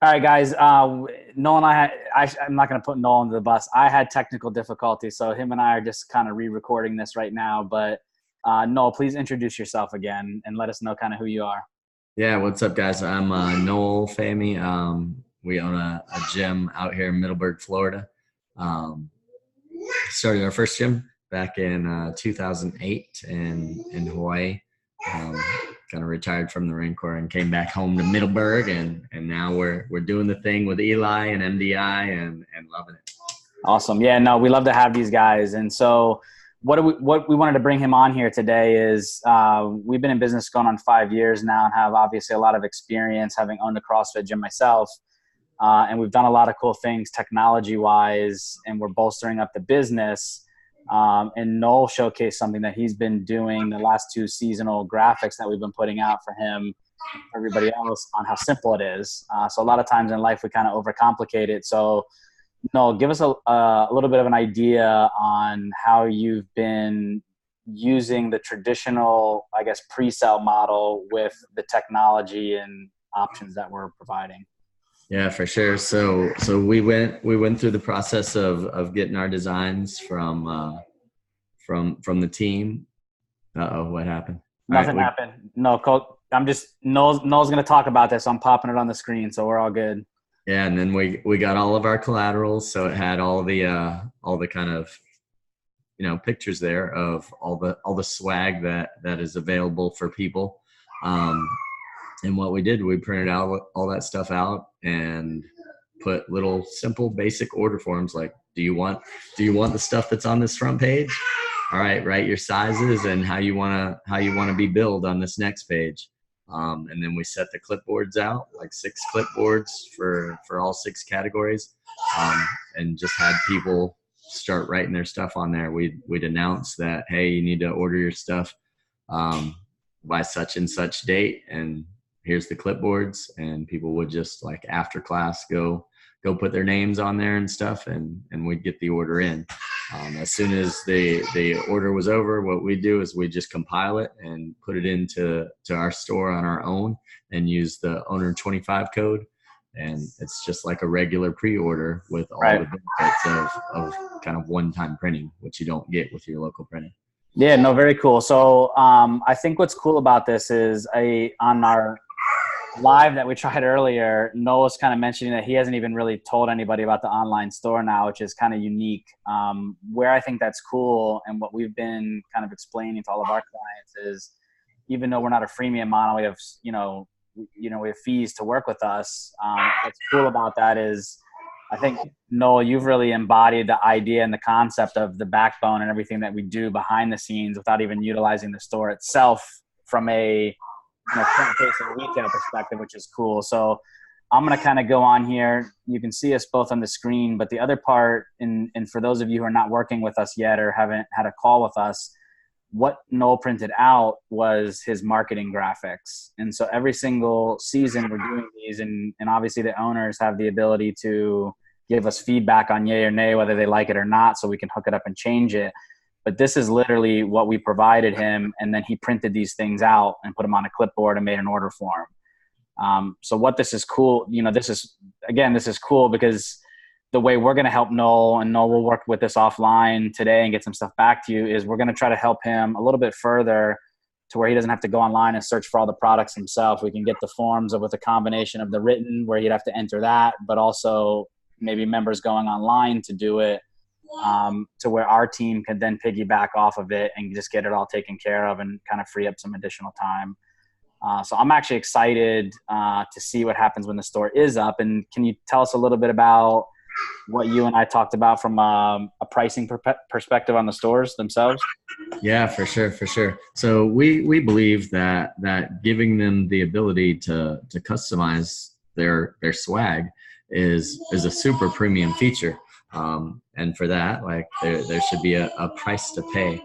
All right, guys. Noel and I'm not going to put Noel under the bus. I had technical difficulties, so him and I are just kind of re-recording this right now. But Noel, please introduce yourself again and let us know kind of who you are. Yeah, what's up, guys? I'm Noel Famy. We own a gym out here in Middleburg, Florida. Um, Started our first gym back in 2008 in Hawaii. Um, Kind of retired from the Marine Corps and came back home to Middleburg, and now we're doing the thing with Eli and MDI and loving it. Awesome. Yeah, no, we love to have these guys. And so what we wanted to bring him on here today is we've been in business going on 5 years now and have obviously a lot of experience having owned a CrossFit gym myself. And we've done a lot of cool things technology-wise, and we're bolstering up the business. And Noel showcased something that he's been doing the last two seasonal graphics that we've been putting out for him, for everybody else, on how simple it is. So a lot of times in life we kind of overcomplicate it. So Noel, give us a little bit of an idea on how you've been using the traditional, I guess, pre-sale model with the technology and options that we're providing. Yeah, for sure. So we went through the process of getting our designs from the team. What happened? All right, Nothing happened. No, I'm just Noel's going to talk about this. I'm popping it on the screen, so we're all good. yeah, and then we got all of our collaterals, so it had all the kind of pictures there of all the swag that is available for people. And what we did, we printed out all that stuff out and put little simple basic order forms like, do you want the stuff that's on this front page? All right, write your sizes and how you wanna be billed on this next page. And then we set the clipboards out, like 6 clipboards for all 6 categories, and just had people start writing their stuff on there. We'd announce that, hey, you need to order your stuff by such and such date, and here's the clipboards, and people would just, like, after class go put their names on there and stuff, and we'd get the order in. As soon as the order was over, what we do is we just compile it and put it into our store on our own and use the owner 25 code. And it's just like a regular pre-order with all the benefits of kind of one-time printing, which you don't get with your local printing. Yeah, no, very cool. So I think what's cool about this is on our live that we tried earlier, Noah's kind of mentioning that he hasn't even really told anybody about the online store now, which is kind of unique. Where I think that's cool, and what we've been kind of explaining to all of our clients is, even though we're not a freemium model, we have we have fees to work with us. What's cool about that is, I think, Noel, you've really embodied the idea and the concept of the backbone and everything that we do behind the scenes without even utilizing the store itself from a front-facing retail perspective, which is cool. So I'm going to kind of go on here. You can see us both on the screen, but the other part, and for those of you who are not working with us yet or haven't had a call with us, what Noel printed out was his marketing graphics. And so every single season we're doing these, and obviously the owners have the ability to give us feedback on yay or nay, whether they like it or not, so we can hook it up and change it. But this is literally what we provided him, and then he printed these things out and put them on a clipboard and made an order form. So what this is cool, this is cool because the way we're going to help Noel, and Noel will work with this offline today and get some stuff back to you, is we're going to try to help him a little bit further to where he doesn't have to go online and search for all the products himself. We can get the forms with a combination of the written, where he'd have to enter that, but also maybe members going online to do it, to where our team could then piggyback off of it and just get it all taken care of and kind of free up some additional time. So I'm actually excited to see what happens when the store is up. And can you tell us a little bit about what you and I talked about from a pricing perspective on the stores themselves? Yeah, for sure. So we believe that giving them the ability to customize their swag is a super premium feature. And for that, like, there should be a price to pay,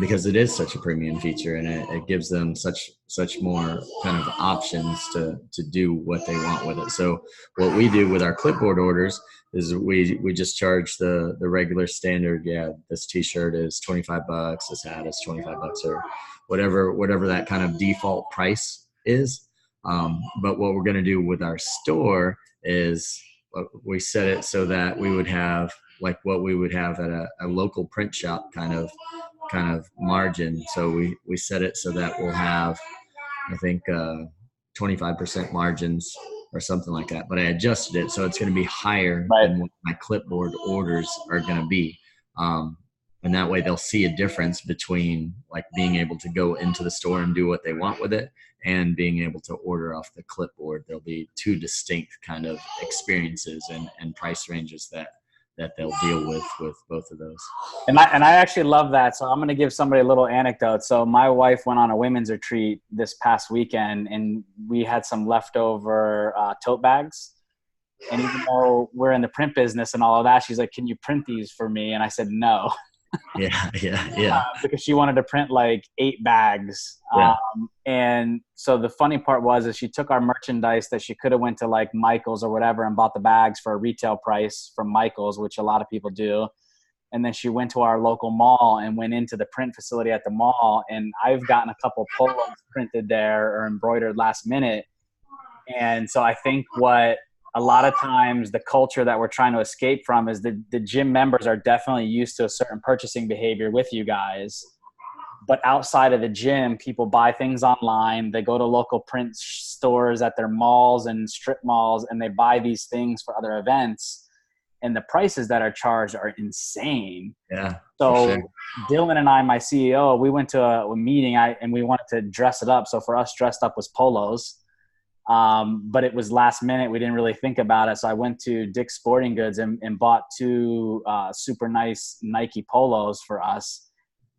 because it is such a premium feature, and it gives them such more kind of options to do what they want with it. So what we do with our clipboard orders is we just charge the regular standard. Yeah, this t-shirt is $25, this hat is $25, or whatever that kind of default price is. But what we're going to do with our store is we set it so that we would have like what we would have at a local print shop kind of margin. So we set it so that we'll have, I think, 25% margins or something like that. But I adjusted it so it's going to be higher Right. than what my clipboard orders are going to be. And that way they'll see a difference between like being able to go into the store and do what they want with it and being able to order off the clipboard. There'll be two distinct kind of experiences and price ranges that they'll deal with both of those. And I actually love that. So I'm going to give somebody a little anecdote. So my wife went on a women's retreat this past weekend, and we had some leftover tote bags. And even though we're in the print business and all of that, she's like, "Can you print these for me?" And I said, "No." Yeah. Because she wanted to print like 8 bags. Yeah. And so the funny part was is she took our merchandise that she could have went to like Michael's or whatever and bought the bags for a retail price from Michael's, which a lot of people do. And then she went to our local mall and went into the print facility at the mall. And I've gotten a couple polos printed there or embroidered last minute. And so I think what a lot of times the culture that we're trying to escape from is the gym members are definitely used to a certain purchasing behavior with you guys. But outside of the gym, people buy things online. They go to local print stores at their malls and strip malls, and they buy these things for other events. And the prices that are charged are insane. Yeah. So sure. Dylan and I, my CEO, we went to a meeting and we wanted to dress it up. So for us, dressed up was polos. But it was last minute. We didn't really think about it. So I went to Dick's Sporting Goods and bought 2 super nice Nike polos for us.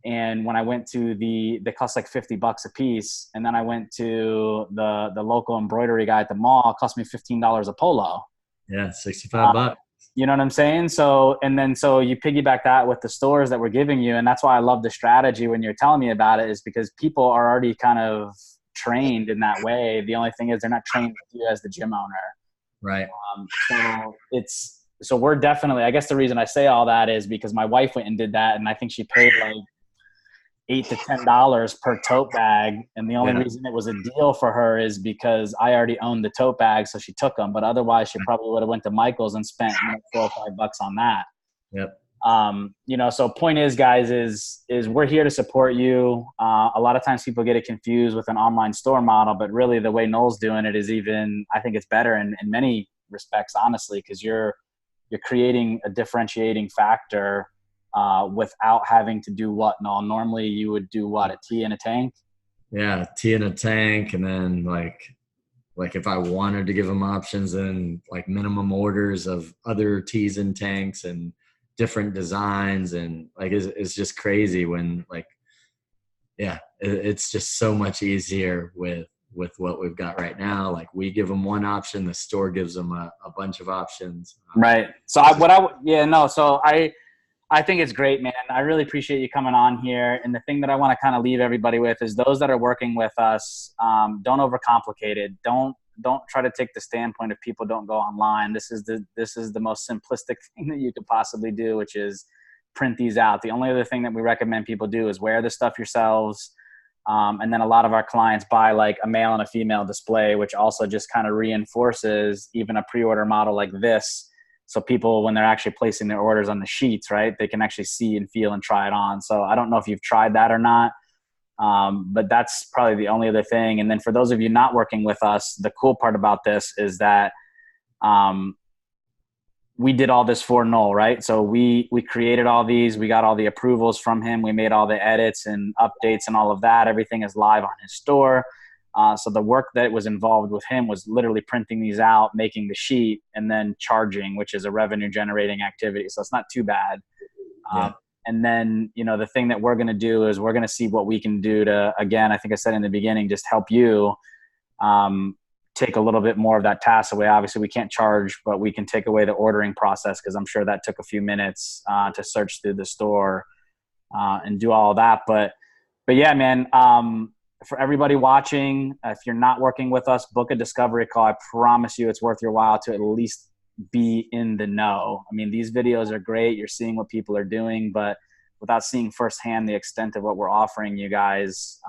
And when I went to they cost like $50 a piece. And then I went to the local embroidery guy at the mall. It cost me $15 a polo. Yeah, $65. You know what I'm saying? So you piggyback that with the stores that we're giving you. And that's why I love the strategy when you're telling me about it, is because people are already kind of trained in that way. The only thing is they're not trained with you as the gym owner. Right. So we're definitely, I guess the reason I say all that is because my wife went and did that. And I think she paid like $8 to $10 per tote bag. And the only reason it was a deal for her is because I already owned the tote bag. So she took them, but otherwise she probably would have went to Michael's and spent $4 or $5 on that. Yep. So point is, guys, is we're here to support you. A lot of times people get it confused with an online store model, but really the way Noel's doing it is I think it's better in many respects, honestly, because you're creating a differentiating factor without having to do what, Noel? Normally you would do what, a tee and a tank? Yeah, tee and a tank, and then like if I wanted to give them options and like minimum orders of other tees and tanks and different designs, and like it's just crazy when it's just so much easier with what we've got right now. Like we give them one option, the store gives them a bunch of options. Right. So I think it's great, man. I really appreciate you coming on here. And the thing that I want to kind of leave everybody with is those that are working with us, don't overcomplicate it. Don't try to take the standpoint if people don't go online. This is the most simplistic thing that you could possibly do, which is print these out. The only other thing that we recommend people do is wear the stuff yourselves. And then a lot of our clients buy like a male and a female display, which also just kind of reinforces even a pre-order model like this. So people, when they're actually placing their orders on the sheets, right, they can actually see and feel and try it on. So I don't know if you've tried that or not. But that's probably the only other thing. And then for those of you not working with us, the cool part about this is that we did all this for Noel, right? So we created all these, we got all the approvals from him, we made all the edits and updates and all of that. Everything is live on his store. So the work that was involved with him was literally printing these out, making the sheet, and then charging, which is a revenue generating activity. So it's not too bad. And then, the thing that we're going to do is we're going to see what we can do to, again, I think I said in the beginning, just help you take a little bit more of that task away. Obviously we can't charge, but we can take away the ordering process, because I'm sure that took a few minutes to search through the store and do all of that. But yeah, man, for everybody watching, if you're not working with us, book a discovery call. I promise you it's worth your while to at least be in the know. I mean, these videos are great. You're seeing what people are doing, but without seeing firsthand the extent of what we're offering you guys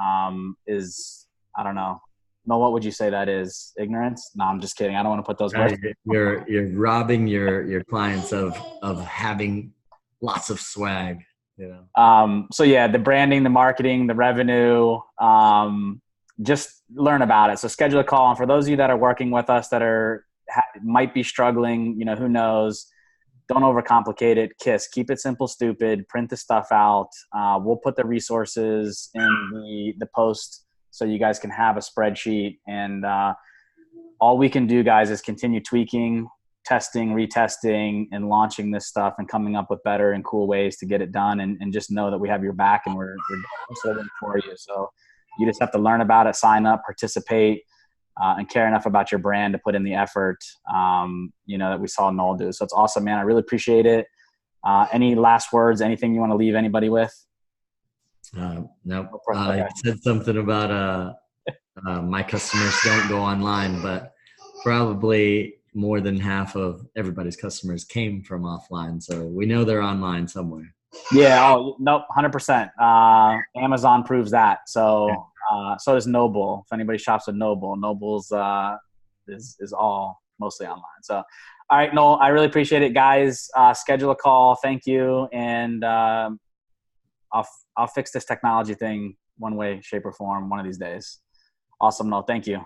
is, I don't know, No, what would you say that is? Ignorance? No, I'm just kidding. I don't want to put those words. You're robbing your clients of having lots of swag. So yeah, the branding, the marketing, the revenue, just learn about it. So schedule a call. And for those of you that are working with us that might be struggling, who knows, don't overcomplicate it. Keep it simple, stupid, print the stuff out. We'll put the resources in the post so you guys can have a spreadsheet. And all we can do, guys, is continue tweaking, testing, retesting, and launching this stuff and coming up with better and cool ways to get it done. And just know that we have your back and we're doing for you. So you just have to learn about it, sign up, participate, and care enough about your brand to put in the effort, that we saw Noel do. So it's awesome, man. I really appreciate it. Any last words, anything you want to leave anybody with? No. You said something about my customers don't go online, but probably more than half of everybody's customers came from offline. So we know they're online somewhere. Yeah. Oh, nope. 100%. Amazon proves that. So, so does Noble. If anybody shops at Noble's is all mostly online. So, all right, Noel, I really appreciate it, guys. Schedule a call. Thank you. And I'll fix this technology thing one way, shape, or form one of these days. Awesome, Noel. Thank you.